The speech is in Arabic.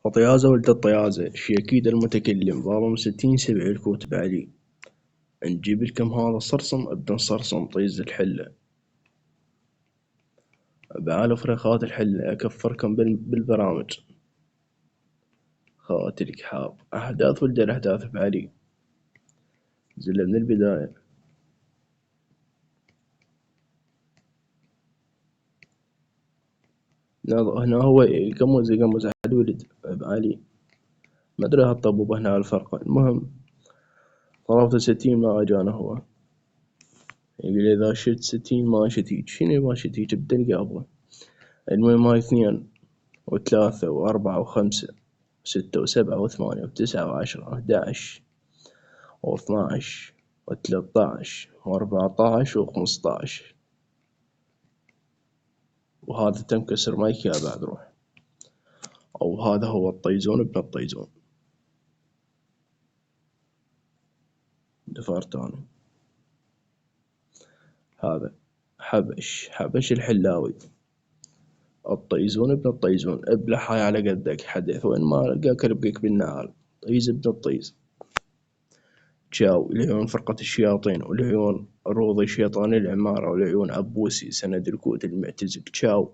وطيازة ولد الطيازة شياكيد المتكلم ظالم 60 70 الكوت بعلي. نجيب لكم هذا الصرصم ابن الصرصم طيز الحلة. بعال فريخات الحلة أكفركم بالبرامج. خواتلك حاب أحداث ولد الأحداث بعلي. زل من البداية. هنا هو يقمز أحد ولد بعلي. ما أدري هالطبوبة هنا الفرق. المهم طلبت 60 ما أجانا هو. يقول إذا شلت 60 ما شتيج. شنو ما شتيج بدل قابله. المهم هاي 2 و3 و4 و5 و6 و7 و8 و9 و10 و11 و12 و13 و14 و15. وهذا تنكسر ما يكيا بعد روح. أو هذا هو الطيزون ابن الطيزون. دفرتاني. هذا حبش الحلاوي. الطيزون ابن الطيزون ابلح هاي على قدك حدث وين ما لقاك ربقك بالنعال. طيز ابن الطيز. تشاو لعيون فرقة الشياطين ولعيون روضي شيطان العمارة ولعيون عبوسي سند الكوت المعتزق. تشاو.